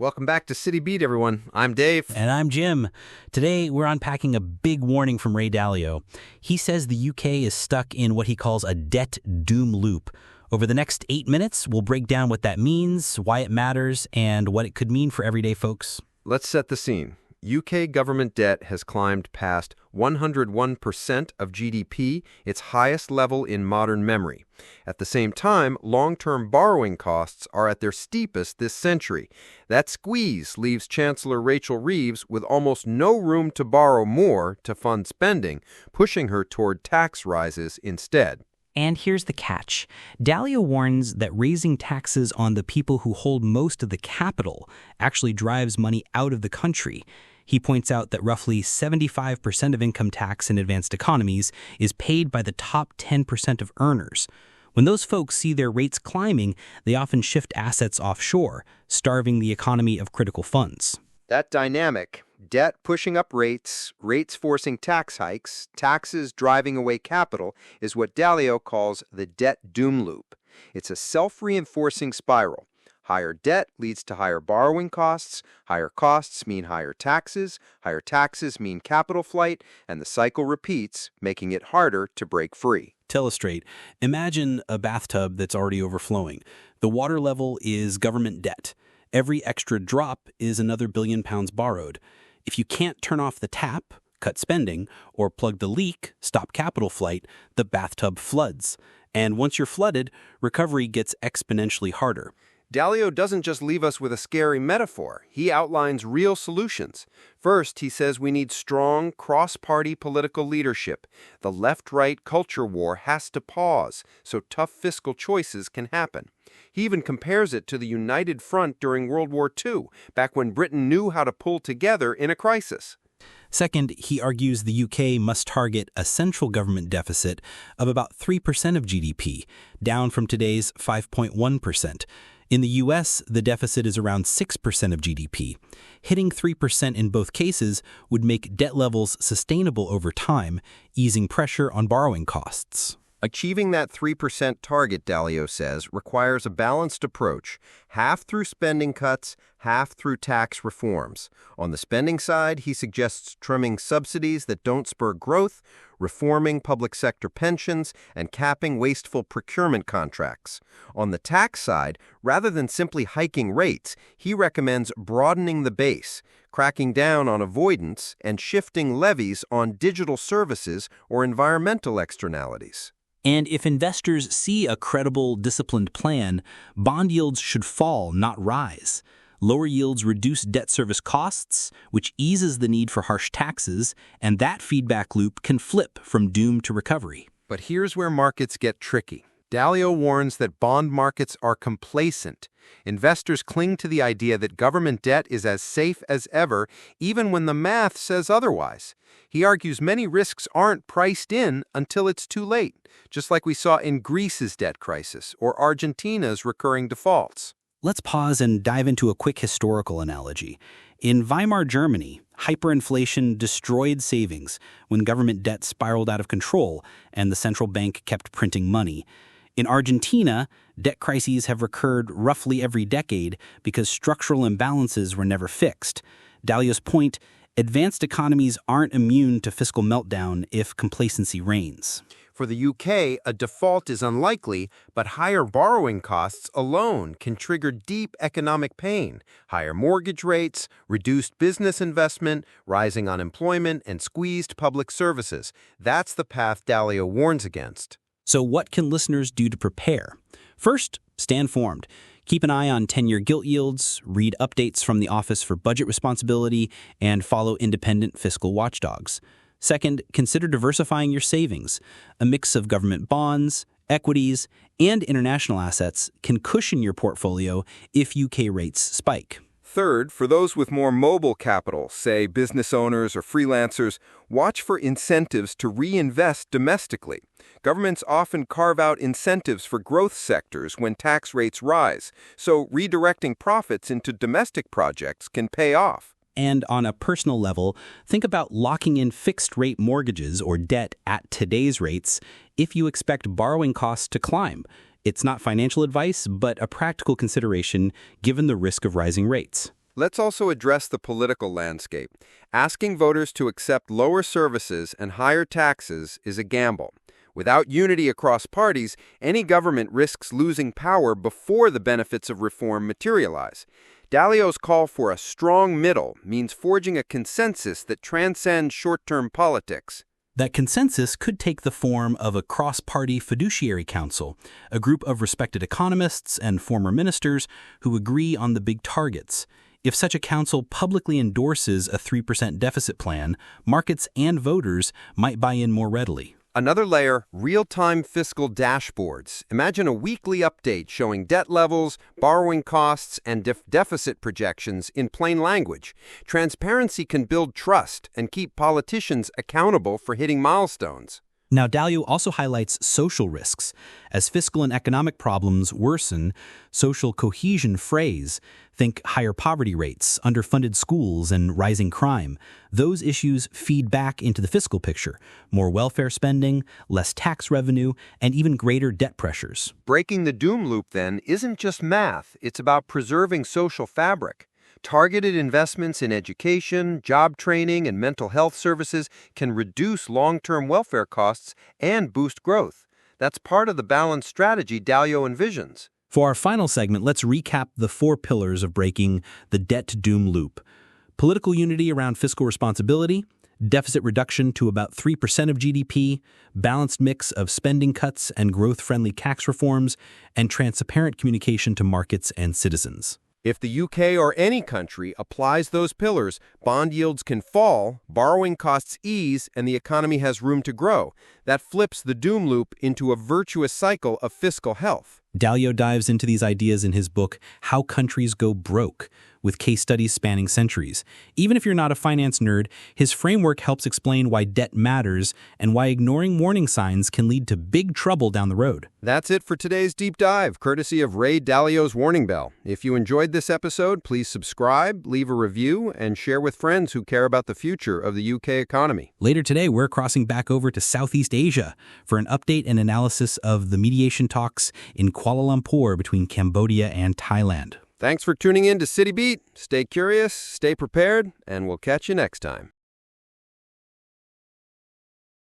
Welcome back to City Beat, everyone. I'm Dave. And I'm Jim. Today, we're unpacking a big warning from Ray Dalio. He says the UK is stuck in what he calls a debt doom loop. Over the next 8 minutes, we'll break down what that means, why it matters, and what it could mean for everyday folks. Let's set the scene. UK government debt has climbed past 101% of GDP, its highest level in modern memory. At the same time, long-term borrowing costs are at their steepest this century. That squeeze leaves Chancellor Rachel Reeves with almost no room to borrow more to fund spending, pushing her toward tax rises instead. And here's the catch. Dalio warns that raising taxes on the people who hold most of the capital actually drives money out of the country. He points out that roughly 75% of income tax in advanced economies is paid by the top 10% of earners. When those folks see their rates climbing, they often shift assets offshore, starving the economy of critical funds. That dynamic, debt pushing up rates, rates forcing tax hikes, taxes driving away capital, is what Dalio calls the debt doom loop. It's a self-reinforcing spiral. Higher debt leads to higher borrowing costs mean higher taxes mean capital flight, and the cycle repeats, making it harder to break free. To illustrate, imagine a bathtub that's already overflowing. The water level is government debt. Every extra drop is another £1 billion borrowed. If you can't turn off the tap, cut spending, or plug the leak, stop capital flight, the bathtub floods. And once you're flooded, recovery gets exponentially harder. Dalio doesn't just leave us with a scary metaphor. He outlines real solutions. First, he says we need strong, cross-party political leadership. The left-right culture war has to pause so tough fiscal choices can happen. He even compares it to the United Front during World War II, back when Britain knew how to pull together in a crisis. Second, he argues the UK must target a central government deficit of about 3% of GDP, down from today's 5.1%. In the U.S., the deficit is around 6% of GDP. Hitting 3% in both cases would make debt levels sustainable over time, easing pressure on borrowing costs. Achieving that 3% target, Dalio says, requires a balanced approach, half through spending cuts, half through tax reforms. On the spending side, he suggests trimming subsidies that don't spur growth, reforming public sector pensions, and capping wasteful procurement contracts. On the tax side, rather than simply hiking rates, he recommends broadening the base, cracking down on avoidance, and shifting levies on digital services or environmental externalities. And if investors see a credible, disciplined plan, bond yields should fall, not rise. Lower yields reduce debt service costs, which eases the need for harsh taxes, and that feedback loop can flip from doom to recovery. But here's where markets get tricky. Dalio warns that bond markets are complacent. Investors cling to the idea that government debt is as safe as ever, even when the math says otherwise. He argues many risks aren't priced in until it's too late, just like we saw in Greece's debt crisis or Argentina's recurring defaults. Let's pause and dive into a quick historical analogy. In Weimar Germany, hyperinflation destroyed savings when government debt spiraled out of control and the central bank kept printing money. In Argentina, debt crises have recurred roughly every decade because structural imbalances were never fixed. Dalio's point, advanced economies aren't immune to fiscal meltdown if complacency reigns. For the UK, a default is unlikely, but higher borrowing costs alone can trigger deep economic pain. Higher mortgage rates, reduced business investment, rising unemployment, and squeezed public services. That's the path Dalio warns against. So what can listeners do to prepare? First, stand formed. Keep an eye on 10-year gilt yields, read updates from the Office for Budget Responsibility, and follow independent fiscal watchdogs. Second, consider diversifying your savings. A mix of government bonds, equities, and international assets can cushion your portfolio if UK rates spike. Third, for those with more mobile capital, say business owners or freelancers, watch for incentives to reinvest domestically. Governments often carve out incentives for growth sectors when tax rates rise, so redirecting profits into domestic projects can pay off. And on a personal level, think about locking in fixed-rate mortgages or debt at today's rates if you expect borrowing costs to climb. It's not financial advice, but a practical consideration given the risk of rising rates. let's also address the political landscape. Asking voters to accept lower services and higher taxes is a gamble. Without unity across parties, any government risks losing power before the benefits of reform materialize. Dalio's call for a strong middle means forging a consensus that transcends short-term politics. That consensus could take the form of a cross-party fiduciary council, a group of respected economists and former ministers who agree on the big targets. If such a council publicly endorses a 3% deficit plan, markets and voters might buy in more readily. Another layer, real-time fiscal dashboards. Imagine a weekly update showing debt levels, borrowing costs, and deficit projections in plain language. Transparency can build trust and keep politicians accountable for hitting milestones. Now, Dalio also highlights social risks. As fiscal and economic problems worsen, social cohesion frays. Think higher poverty rates, underfunded schools, and rising crime. Those issues feed back into the fiscal picture. More welfare spending, less tax revenue, and even greater debt pressures. Breaking the doom loop, then, isn't just math. It's about preserving social fabric. Targeted investments in education, job training, and mental health services can reduce long-term welfare costs and boost growth. That's part of the balanced strategy Dalio envisions. For our final segment, let's recap the 4 pillars of breaking the debt-to-doom loop. Political unity around fiscal responsibility, deficit reduction to about 3% of GDP, balanced mix of spending cuts and growth-friendly tax reforms, and transparent communication to markets and citizens. If the UK or any country applies those pillars, bond yields can fall, borrowing costs ease, and the economy has room to grow. That flips the doom loop into a virtuous cycle of fiscal health. Dalio dives into these ideas in his book, How Countries Go Broke, with case studies spanning centuries. Even if you're not a finance nerd, his framework helps explain why debt matters and why ignoring warning signs can lead to big trouble down the road. That's it for today's deep dive, courtesy of Ray Dalio's Warning Bell. If you enjoyed this episode, please subscribe, leave a review, and share with friends who care about the future of the UK economy. Later today, we're crossing back over to Southeast Asia for an update and analysis of the mediation talks in Kuala Lumpur between Cambodia and Thailand. Thanks for tuning in to City Beat. Stay curious, stay prepared, and we'll catch you next time.